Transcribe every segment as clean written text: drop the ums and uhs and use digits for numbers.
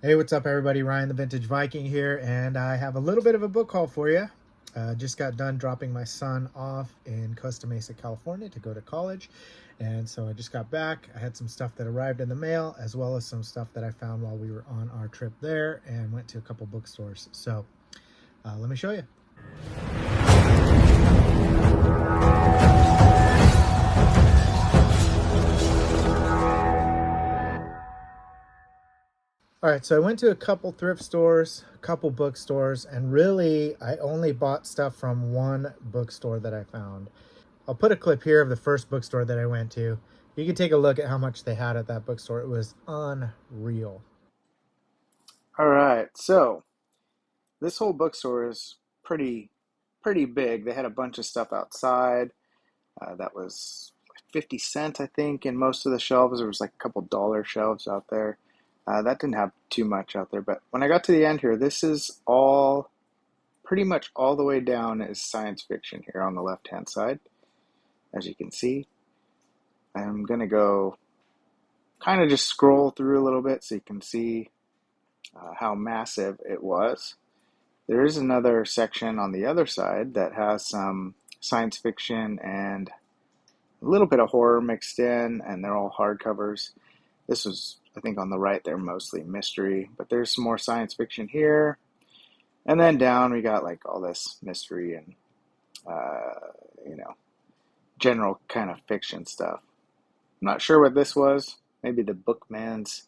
Hey, what's up, everybody? Ryan the Vintage Viking here, and I have a little bit of a book haul for you. Just got done dropping my son off in Costa Mesa, California to go to college, and so I just got back. I had some stuff that arrived in the mail, as well as some stuff that I found while we were on our trip there, and went to a couple bookstores. So let me show you. All right, so I went to a couple thrift stores, a couple bookstores, and really I only bought stuff from one bookstore that I found. I'll put a clip here of the first bookstore that I went to. You can take a look at how much they had at that bookstore. It was unreal. All right, so this whole bookstore is pretty big. They had a bunch of stuff outside. That was 50 cents, I think, in most of the shelves. There was like a couple dollar shelves out there. That didn't have too much out there, but when I got to the end here, this is all pretty much all the way down is science fiction here on the left-hand side, as you can see. I'm gonna go kind of just scroll through a little bit so you can see how massive it was. There is another section on the other side that has some science fiction and a little bit of horror mixed in, and they're all hardcovers. This was, I think, on the right, they're mostly mystery, but there's some more science fiction here. And then down, we got like all this mystery and, uh, you know, general kind of fiction stuff. I'm not sure what this was. Maybe the bookman's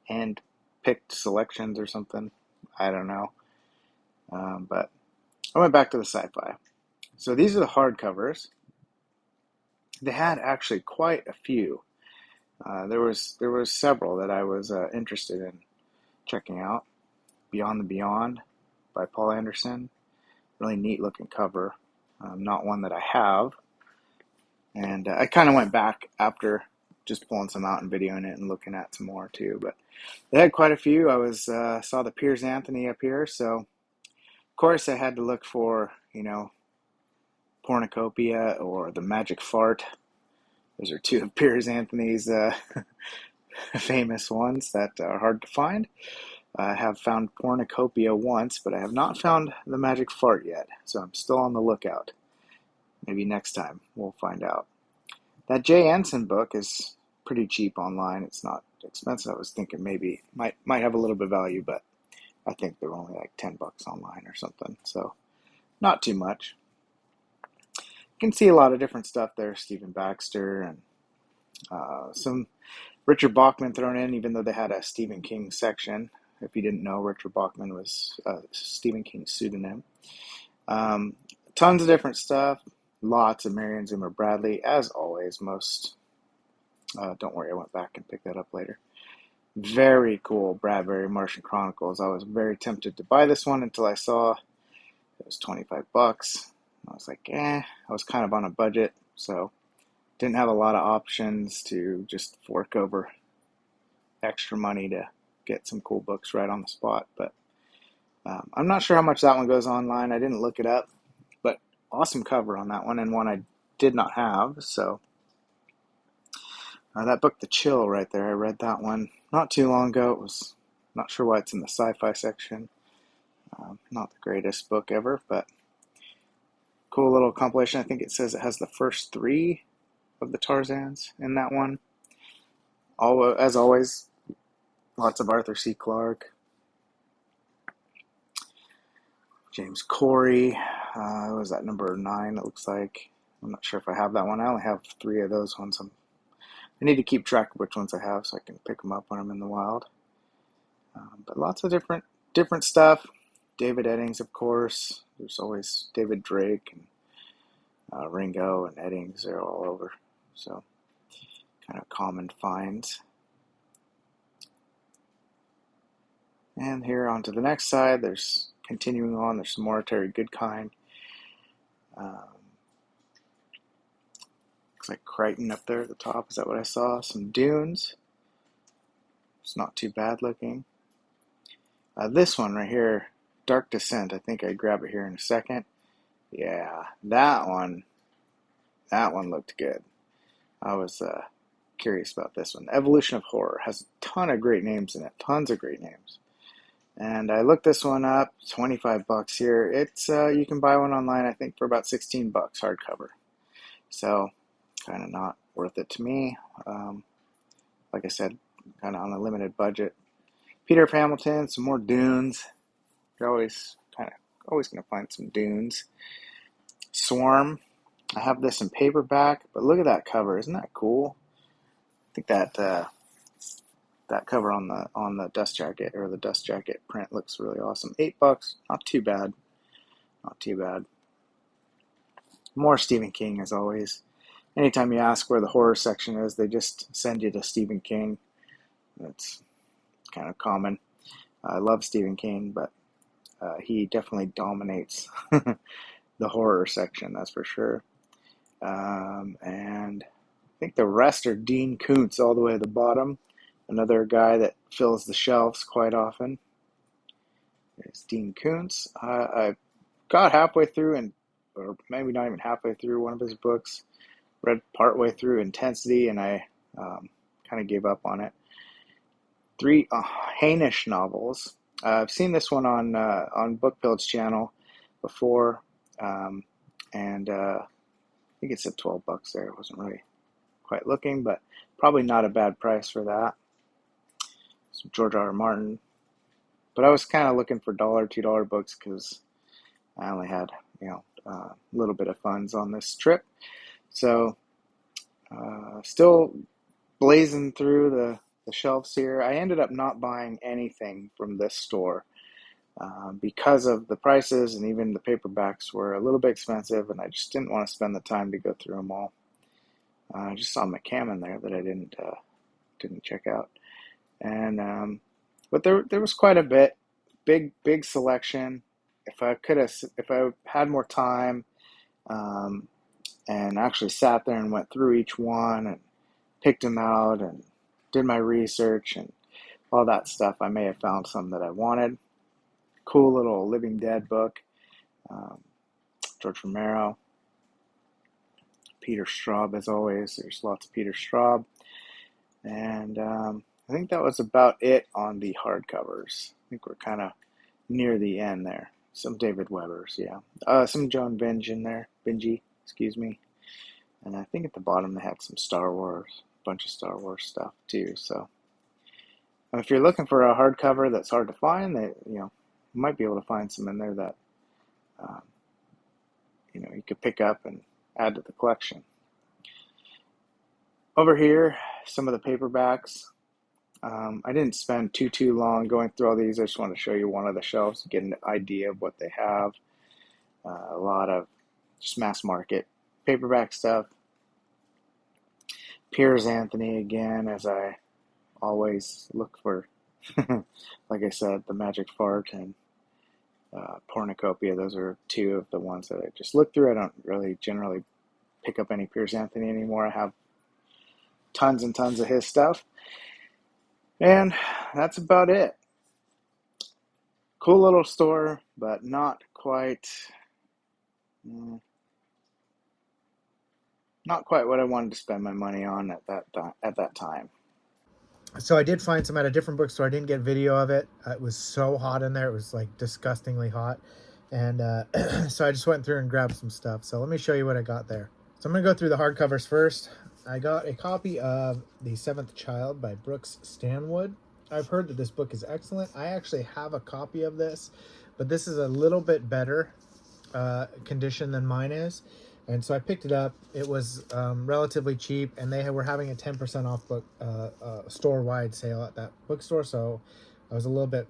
hand-picked selections or something. I don't know. But I went back to the sci-fi. So these are the hardcovers. They had actually quite a few. There was several that I was interested in checking out. Beyond the Beyond by Paul Anderson. Really neat looking cover. Not one that I have. And I kind of went back after just pulling some out and videoing it and looking at some more too. But they had quite a few. I saw the Piers Anthony up here, so of course I had to look for Pornocopia or the Magic Fart. Those are two of Piers Anthony's famous ones that are hard to find. I have found Pornocopia once, but I have not found the Magic Fart yet, so I'm still on the lookout. Maybe next time we'll find out. That Jay Anson book is pretty cheap online. It's not expensive. I was thinking maybe might have a little bit of value, but I think they're only like $10 online or something, so not too much. You can see a lot of different stuff there. Stephen Baxter and some Richard Bachman thrown in, even though they had a Stephen King section. If you didn't know, Richard Bachman was Stephen King's pseudonym. Tons of different stuff. Lots of Marion Zimmer Bradley, as always. Most, don't worry, I went back and picked that up later. Very cool Bradbury Martian Chronicles. I was very tempted to buy this one until I saw it was $25. I was like, I was kind of on a budget, so didn't have a lot of options to just fork over extra money to get some cool books right on the spot. But I'm not sure how much that one goes online. I didn't look it up, but awesome cover on that one, and one I did not have. So that book, The Chill, right there, I read that one not too long ago. It was not sure why it's in the sci-fi section. Not the greatest book ever, but cool little compilation. I think it says it has the first three of the Tarzans in that one. As always, lots of Arthur C. Clarke, James Corey. Was that number 9? It looks like. I'm not sure if I have that one. I only have 3 of those ones. I need to keep track of which ones I have so I can pick them up when I'm in the wild. But lots of different stuff. David Eddings, of course. There's always David Drake and Ringo and Eddings. They're all over. So kind of common finds. And here onto the next side, there's continuing on. There's some more Terry Goodkind. Looks like Crichton up there at the top. Is that what I saw? Some Dunes. It's not too bad looking. This one right here, Dark Descent. I think I'd grab it here in a second. Yeah, that one looked good. I was curious about this one. Evolution of Horror has a ton of great names in it. Tons of great names. And I looked this one up, 25 bucks here. It's you can buy one online, I think, for about 16 bucks hardcover. So kind of not worth it to me. Like I said, kind of on a limited budget. Peter F. Hamilton, some more Dunes. You're always going to find some Dunes. Swarm. I have this in paperback, but look at that cover. Isn't that cool? I think that cover on the dust jacket, or the dust jacket print, looks really awesome. $8, not too bad. Not too bad. More Stephen King as always. Anytime you ask where the horror section is, they just send you to Stephen King. That's kind of common. I love Stephen King, but he definitely dominates the horror section, that's for sure. And I think the rest are Dean Koontz all the way at the bottom. Another guy that fills the shelves quite often. There's Dean Koontz. I got halfway through, or maybe not even halfway through, one of his books. Read partway through Intensity, and I kind of gave up on it. 3 Hainish novels. I've seen this one on Bookbuild's channel before, and I think it said 12 bucks there. I wasn't really quite looking, but probably not a bad price for that. Some George R. R. Martin. But I was kind of looking for $1, $2 books because I only had, a little bit of funds on this trip. So, still blazing through the shelves here. I ended up not buying anything from this store because of the prices, and even the paperbacks were a little bit expensive, and I just didn't want to spend the time to go through them all. I just saw McCammon there that I didn't check out, and but there was quite a bit, big selection. If I had more time, and actually sat there and went through each one and picked them out and did my research and all that stuff, I may have found some that I wanted. Cool little Living Dead book. George Romero. Peter Straub, as always. There's lots of Peter Straub. And I think that was about it on the hardcovers. I think we're kind of near the end there. Some David Webbers, yeah. Some John Benji, excuse me. And I think at the bottom they had some Star Wars, a bunch of Star Wars stuff too. So if you're looking for a hardcover that's hard to find, you might be able to find some in there that you could pick up and add to the collection. Over here, some of the paperbacks. I didn't spend too long going through all these. I just want to show you one of the shelves, get an idea of what they have. A lot of just mass market paperback stuff. Piers Anthony again, as I always look for. Like I said, The Magic Fart and Pornocopia. Those are two of the ones that I just look through. I don't really generally pick up any Piers Anthony anymore. I have tons and tons of his stuff. And that's about it. Cool little store, but not quite what I wanted to spend my money on at that time. So I did find some at a different bookstore. I didn't get video of it. It was so hot in there. It was like disgustingly hot. And so I just went through and grabbed some stuff. So let me show you what I got there. So I'm going to go through the hardcovers first. I got a copy of The Seventh Child by Brooks Stanwood. I've heard that this book is excellent. I actually have a copy of this, but this is a little bit better condition than mine is. And so I picked it up. It was relatively cheap, and they were having a 10% off book store-wide sale at that bookstore. So I was a little bit,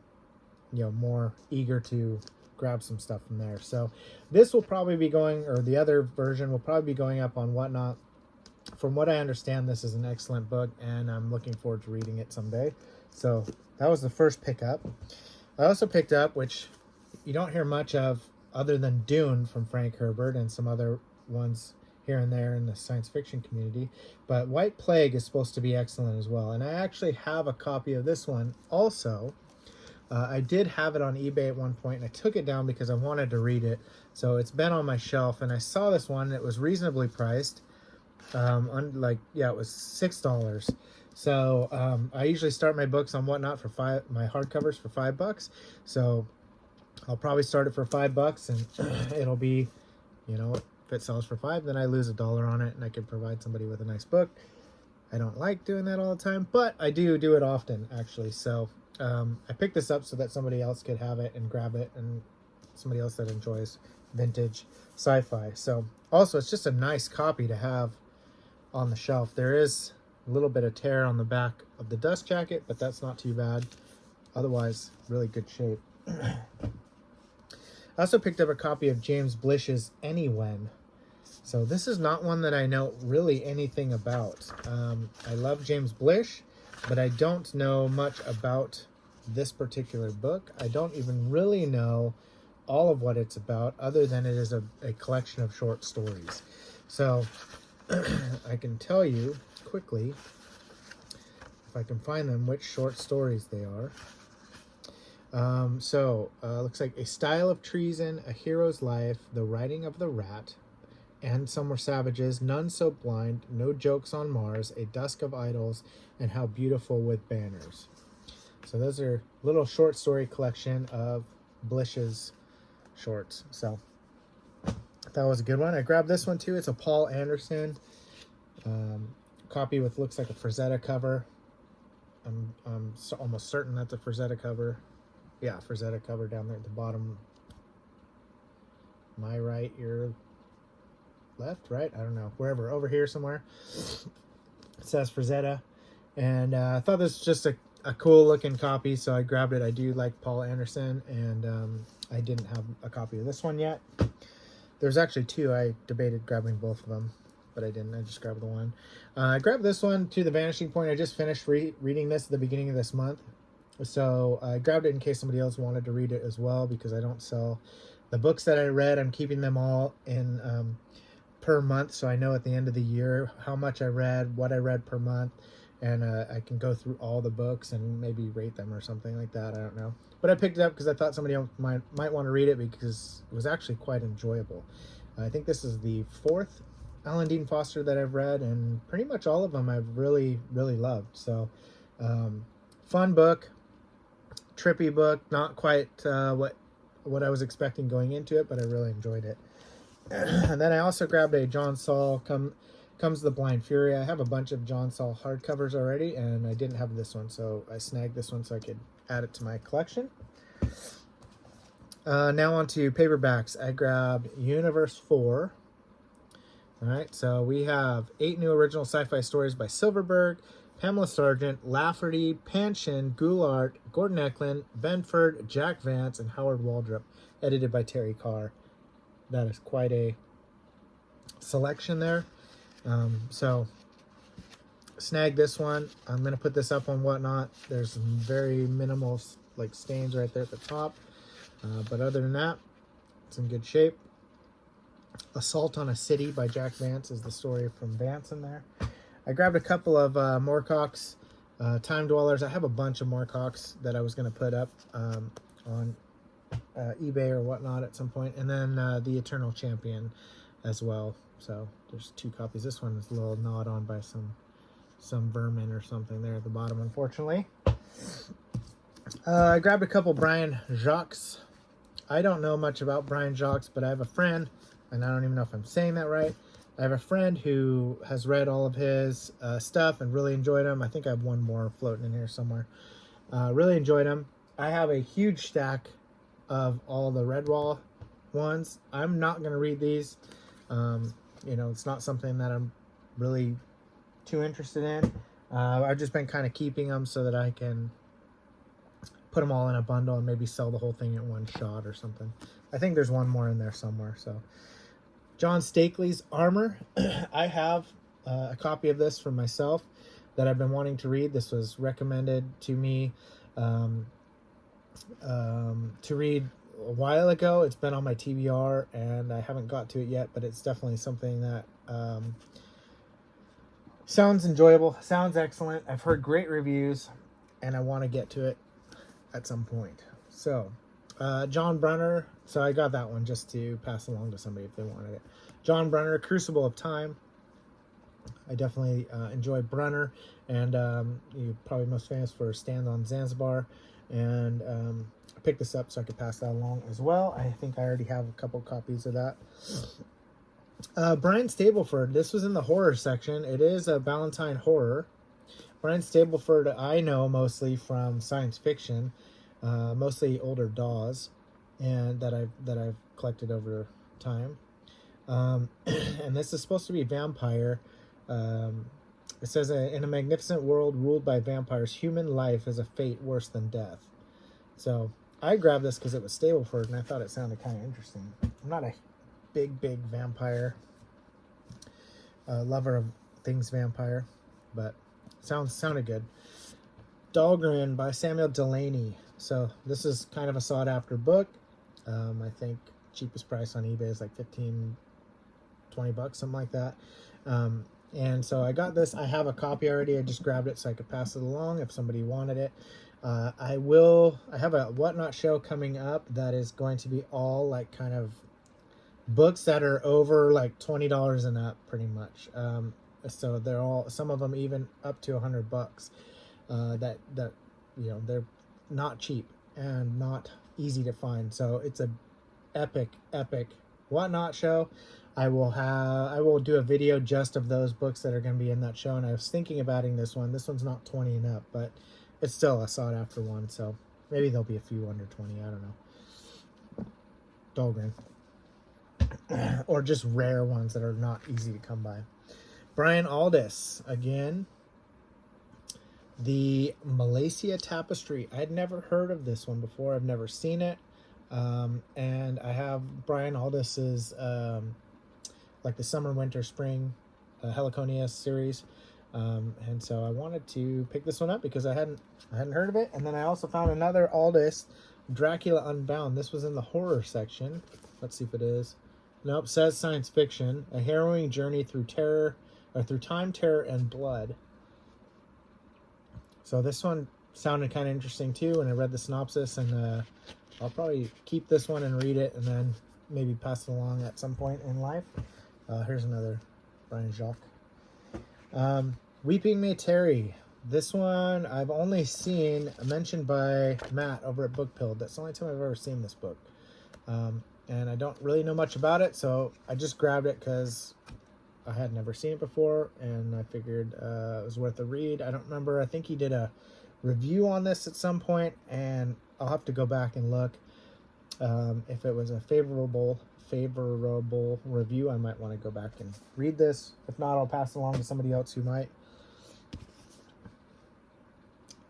more eager to grab some stuff from there. So this will probably be going, or the other version will probably be going up on Whatnot. From what I understand, this is an excellent book, and I'm looking forward to reading it someday. So that was the first pickup. I also picked up, which you don't hear much of other than Dune from Frank Herbert and some other ones here and there in the science fiction community, but White Plague is supposed to be excellent as well, and I actually have a copy of this one also. I did have it on eBay at one point, and I took it down because I wanted to read it, so it's been on my shelf, and I saw this one, and it was reasonably priced. It was $6, So I usually start my books on Whatnot for my hardcovers for $5. So I'll probably start it for $5, and it'll be, if it sells for 5, then I lose $1 on it, and I can provide somebody with a nice book. I don't like doing that all the time, but I do it often, actually. So I picked this up so that somebody else could have it and grab it, and somebody else that enjoys vintage sci-fi. So also, it's just a nice copy to have on the shelf. There is a little bit of tear on the back of the dust jacket, but that's not too bad. Otherwise, really good shape. I also picked up a copy of James Blish's Anywhen. So this is not one that I know really anything about. I love James Blish, but I don't know much about this particular book. I don't even really know all of what it's about, other than it is a collection of short stories. So I can tell you quickly, if I can find them, which short stories they are. Looks like A Style of Treason, A Hero's Life, The Riding of the Rat, And Some Were Savages, None So Blind, No Jokes on Mars, A Dusk of Idols, and How Beautiful with Banners. So those are little short story collection of Blish's shorts. So that was a good one. I grabbed this one too. It's a Paul Anderson copy with, looks like a Frazetta cover. I'm almost certain that's a Frazetta cover. Yeah, Frazetta cover down there at the bottom. My right, your left, right? I don't know. Wherever, over here somewhere. It says Frazetta. And I thought this was just a cool looking copy, so I grabbed it. I do like Paul Anderson, and I didn't have a copy of this one yet. There's actually two. I debated grabbing both of them, but I didn't. I just grabbed the one. I grabbed this one, To the Vanishing Point. I just finished reading this at the beginning of this month. So I grabbed it in case somebody else wanted to read it as well, because I don't sell the books that I read. I'm keeping them all in per month, so I know at the end of the year how much I read, what I read per month, and I can go through all the books and maybe rate them or something like that. I don't know. But I picked it up because I thought somebody else might want to read it, because it was actually quite enjoyable. I think this is the 4th Alan Dean Foster that I've read, and pretty much all of them I've really, really loved. So fun book. Trippy book, not quite what I was expecting going into it, but I really enjoyed it. And then I also grabbed a John Saul, Comes the Blind Fury. I have a bunch of John Saul hardcovers already, and I didn't have this one, so I snagged this one so I could add it to my collection. Now on to paperbacks. I grabbed Universe 4. All right, so we have 8 new original sci-fi stories by Silverberg, Pamela Sargent, Lafferty, Panshin, Goulart, Gordon Eklund, Benford, Jack Vance, and Howard Waldrop, edited by Terry Carr. That is quite a selection there. So snag this one. I'm going to put this up on Whatnot. There's some very minimal stains right there at the top. But other than that, it's in good shape. Assault on a City by Jack Vance is the story from Vance in there. I grabbed a couple of Moorcock's Time Dwellers. I have a bunch of Moorcock's that I was going to put up on eBay or whatnot at some point. And then The Eternal Champion as well. So there's 2 copies. This one is a little gnawed on by some vermin or something there at the bottom, unfortunately. I grabbed a couple Brian Jacques. I don't know much about Brian Jacques, but I have a friend, and I don't even know if I'm saying that right. I have a friend who has read all of his stuff and really enjoyed him. I think I have one more floating in here somewhere. Really enjoyed him. I have a huge stack of all the Redwall ones. I'm not going to read these. It's not something that I'm really too interested in. I've just been kind of keeping them so that I can put them all in a bundle and maybe sell the whole thing at one shot or something. I think there's one more in there somewhere. So John Stakely's Armor. I have a copy of this for myself that I've been wanting to read. This was recommended to me to read a while ago. It's been on my TBR and I haven't got to it yet, but it's definitely something that sounds enjoyable, sounds excellent. I've heard great reviews and I want to get to it at some point. So John Brunner, so I got that one just to pass along to somebody if they wanted it. John Brunner, Crucible of Time. I definitely enjoy Brunner, and you're probably most famous for Stand on Zanzibar. And I picked this up so I could pass that along as well. I think I already have a couple copies of that. Brian Stableford, this was in the horror section. It is a Ballantine horror. Brian Stableford, I know mostly from science fiction, mostly older DAWs, and that I've collected over time. And this is supposed to be vampire. It says, in a magnificent world ruled by vampires, human life is a fate worse than death. So I grabbed this because it was Stableford, and I thought it sounded kind of interesting. I'm not a big vampire lover of things vampire, but sounded good. Dahlgren by Samuel Delaney. So this is kind of a sought after book. I think cheapest price on eBay is like 15, 20 bucks, something like that. And so I got this. I have a copy already. I just grabbed it so I could pass it along if somebody wanted it. I have a Whatnot show coming up that is going to be all like kind of books that are over like $20 and up, pretty much. So they're all, some of them even up to $100. That they're not cheap and not easy to find. So it's a epic Whatnot show. I will do a video just of those books that are going to be in that show, and I was thinking about adding this one. This one's not 20 and up, but it's still a sought after one, so maybe there'll be a few under 20. I don't know. Dahlgren. Or just rare ones that are not easy to come by. Brian Aldiss, again, the Malaysia Tapestry. I'd never heard of this one before. I've never seen it. And I have Brian Aldiss's like the summer, winter, spring Heliconia series. And so I wanted to pick this one up because I hadn't heard of it. And then I also found another Aldiss, Dracula Unbound. This was in the horror section. Let's see if it is. Nope, says science fiction, a harrowing journey through time, terror, and blood. So this one sounded kind of interesting too, and I read the synopsis, and I'll probably keep this one and read it, and then maybe pass it along at some point in life. Here's another Brian Jacques. Weeping May Tarry. This one I've only seen mentioned by Matt over at Bookhaul. That's the only time I've ever seen this book. And I don't really know much about it, so I just grabbed it because I had never seen it before, and I figured it was worth a read. I don't remember. I think he did a review on this at some point, and I'll have to go back and look. If it was a favorable review, I might want to go back and read this. If not, I'll pass it along to somebody else who might.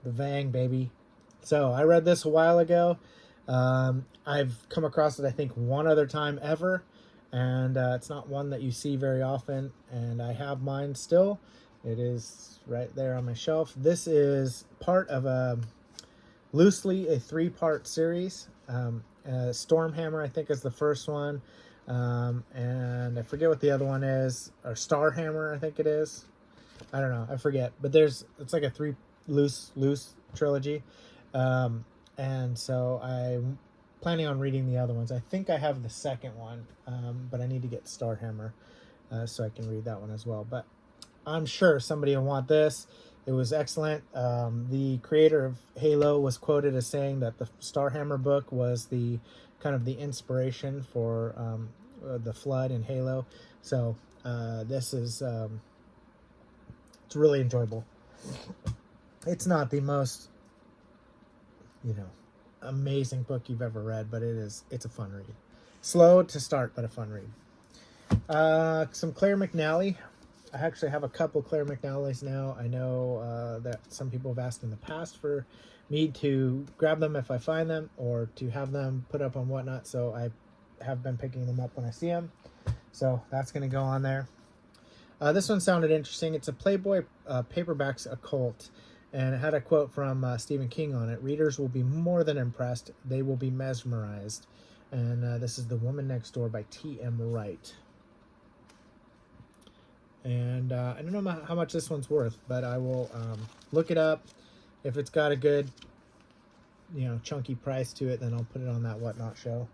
The Vang, baby. So I read this a while ago. I've come across it, I think, one other time ever, and it's not one that you see very often, and I have mine still. It is right there on my shelf. This is part of loosely a 3-part series. Stormhammer, I think, is the first one, and I forget what the other one is, or Starhammer, I think it is. I don't know, I forget, but it's like a 3 loose trilogy. And so I'm planning on reading the other ones. I think I have the second one, but I need to get Starhammer so I can read that one as well. But I'm sure somebody will want this. It was excellent. The creator of Halo was quoted as saying that the Starhammer book was the kind of the inspiration for the Flood in Halo. So this is it's really enjoyable. It's not the most amazing book you've ever read, but it's a fun read. Slow to start, but a fun read. Some Claire McNally. I actually have a couple Claire McNallys now. I know that some people have asked in the past for me to grab them if I find them, or to have them put up on Whatnot, so I have been picking them up when I see them. So that's going to go on there. This one sounded interesting. It's a Playboy Paperbacks Occult. And it had a quote from Stephen King on it. Readers will be more than impressed. They will be mesmerized. And this is The Woman Next Door by T.M. Wright. And I don't know how much this one's worth, but I will look it up. If it's got a good, chunky price to it, then I'll put it on that Whatnot show.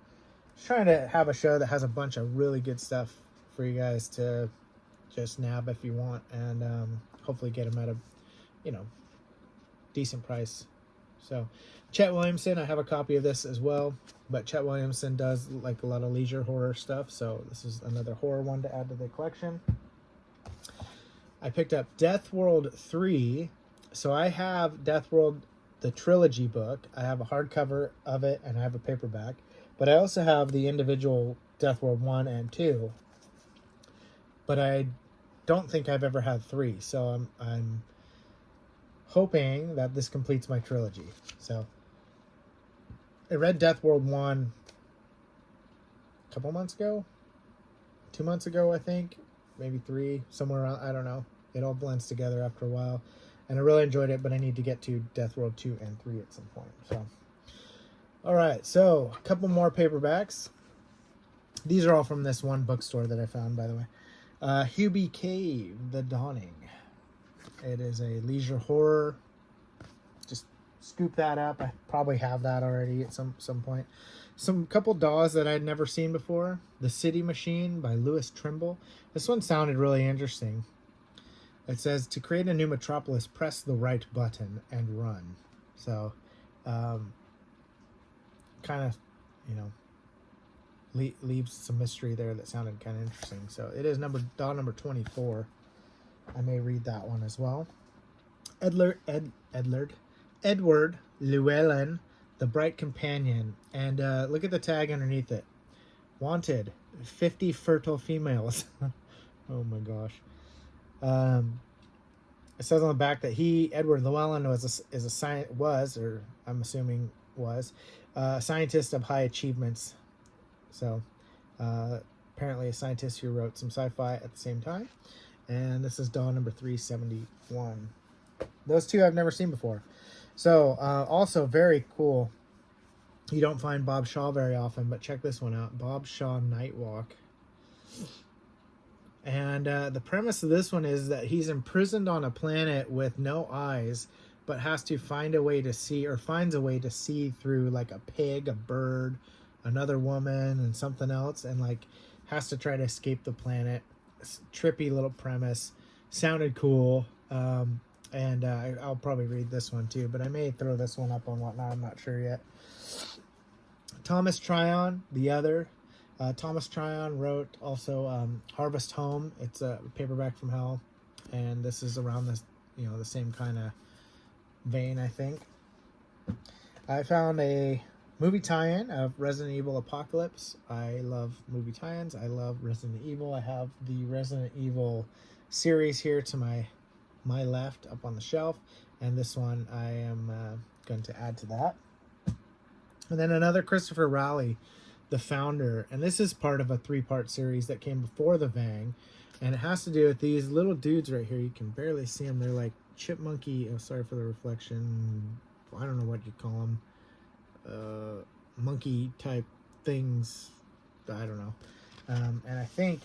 Just trying to have a show that has a bunch of really good stuff for you guys to just nab if you want, and hopefully get them at a, you know, decent price. So Chet Williamson, I have a copy of this as well, but Chet Williamson does like a lot of leisure horror stuff, so this is another horror one to add to the collection. I picked up Death World 3. So I have Death World, the trilogy book. I have a hardcover of it, and I have a paperback, but I also have the individual Death World 1 and 2, but I don't think I've ever had 3, so I'm hoping that this completes my trilogy. So I read Death World 1 a couple months ago, 2 months ago, I think, maybe 3, somewhere around, I don't know. It all blends together after a while, and I really enjoyed it, but I need to get to Death World 2 and 3 at some point. So, all right, so a couple more paperbacks. These are all from this one bookstore that I found, by the way. Hubie Cave, The Dawning. It is a leisure horror. Just scoop that up. I probably have that already at some point. Some couple DAWs that I'd never seen before. The City Machine by Lewis Trimble. This one sounded really interesting. It says, to create a new metropolis, press the right button and run. So, kind of, you know, leaves some mystery there that sounded kind of interesting. So it is DAW number 24. I may read that one as well. Edward Llewellyn, The Bright Companion. And look at the tag underneath it. Wanted, 50 fertile females. Oh my gosh. It says on the back that Edward Llewellyn, was a scientist of high achievements. So apparently a scientist who wrote some sci-fi at the same time. And this is DAW number 371. Those two I've never seen before. So also very cool. You don't find Bob Shaw very often, but check this one out. Bob Shaw Nightwalk. And the premise of this one is that he's imprisoned on a planet with no eyes, but has to find a way to see, or finds a way to see through like a pig, a bird, another woman, and something else, and like has to try to escape the planet. Trippy little premise. Sounded cool. And I'll probably read this one too, but I may throw this one up on Whatnot. I'm not sure yet. Thomas Tryon, The Other. Thomas Tryon wrote also Harvest Home. It's a paperback from hell, and this is around this, you know, the same kind of vein, I think. I found a movie tie-in of Resident Evil Apocalypse. I love movie tie-ins. I love Resident Evil. I have the Resident Evil series here to my left up on the shelf, and this one I am going to add to that. And then another Christopher Raleigh, The Founder, and this is part of a 3-part series that came before the Vang, and it has to do with these little dudes right here. You can barely see them. They're like chipmunky, oh sorry for the reflection, I don't know what you call them, monkey type things, I don't know. And I think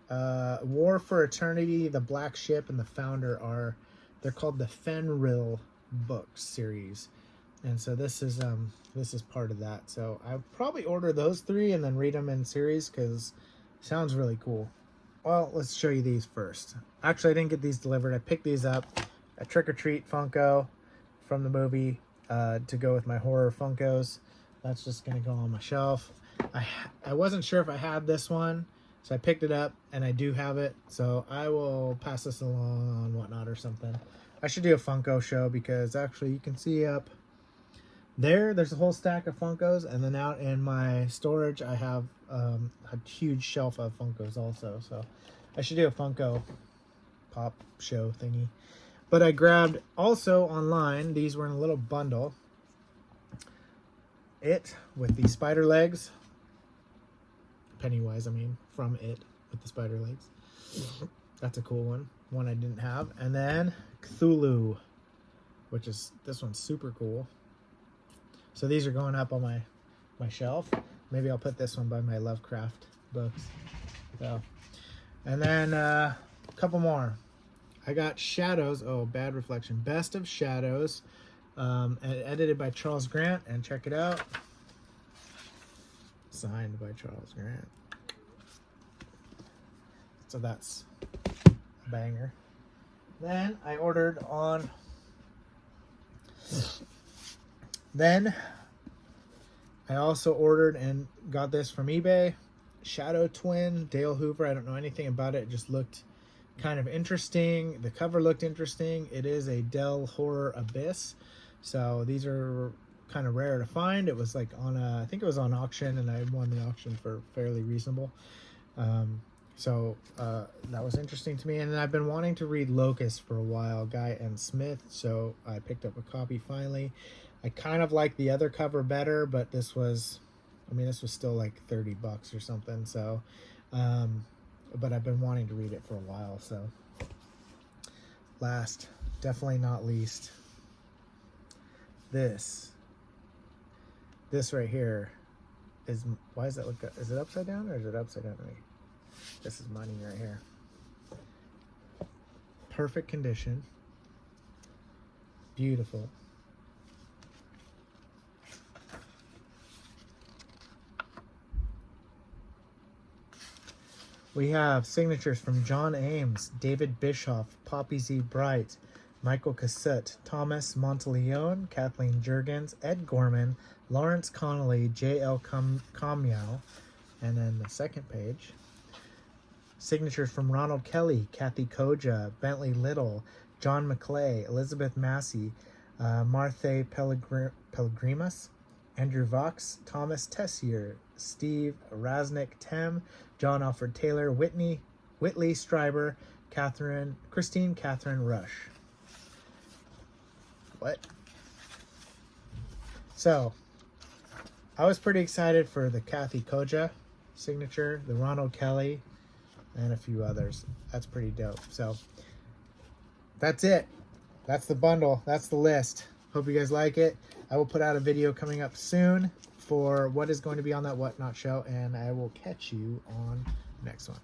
War for Eternity, The Black Ship, and The Founder they're called the Fenrir books series. And so this is part of that. So I'll probably order those 3 and then read them in series, because it sounds really cool. Well, let's show you these first. Actually, I didn't get these delivered. I picked these up at Trick or Treat Funko from the movie to go with my horror Funkos. That's just going to go on my shelf. I wasn't sure if I had this one, so I picked it up, and I do have it. So I will pass this along on Whatnot or something. I should do a Funko show, because actually you can see up there's a whole stack of Funkos, and then out in my storage I have a huge shelf of Funkos also. So I should do a Funko pop show thingy. But I grabbed also online, these were in a little bundle, It with the spider legs, Pennywise, I mean, from It with the spider legs. That's a cool one I didn't have. And then Cthulhu, which is, this one's super cool. So these are going up on my shelf. Maybe I'll put this one by my Lovecraft books. So, and then a couple more. I got Shadows. Oh, bad reflection. Best of Shadows, and edited by Charles Grant. And check it out. Signed by Charles Grant. So that's a banger. Then I ordered on... Then I also ordered and got this from eBay. Shadow Twin, Dale Hoover. I don't know anything about it. It just looked kind of interesting. The cover looked interesting. It is a Dell Horror Abyss. So these are kind of rare to find. It was like on a, I think it was on auction, and I won the auction for fairly reasonable. So that was interesting to me. And then I've been wanting to read Locust for a while, Guy and Smith. So I picked up a copy finally. I kind of like the other cover better, but this was, I mean, this was still like $30 or something. So, but I've been wanting to read it for a while. So last, definitely not least, this right here is, why is that look, is it upside down or is it upside down to me? This is money right here. Perfect condition. Beautiful. We have signatures from John Ames, David Bischoff, Poppy Z. Bright, Michael Cassutt, Thomas Monteleone, Kathleen Jurgens, Ed Gorman, Lawrence Connolly, J.L. Comyow, and then the second page. Signatures from Ronald Kelly, Kathy Koja, Bentley Little, John McClay, Elizabeth Massey, Marthe Pellegrimus, Andrew Vox, Thomas Tessier, Steve Rasnick Tem, John Alfred Taylor, Whitley Stryber, Christine Catherine Rush. What? So, I was pretty excited for the Kathy Koja signature, the Ronald Kelly, and a few others. That's pretty dope. So, that's it. That's the bundle. That's the list. Hope you guys like it. I will put out a video coming up soon for what is going to be on that Whatnot show, and I will catch you on the next one.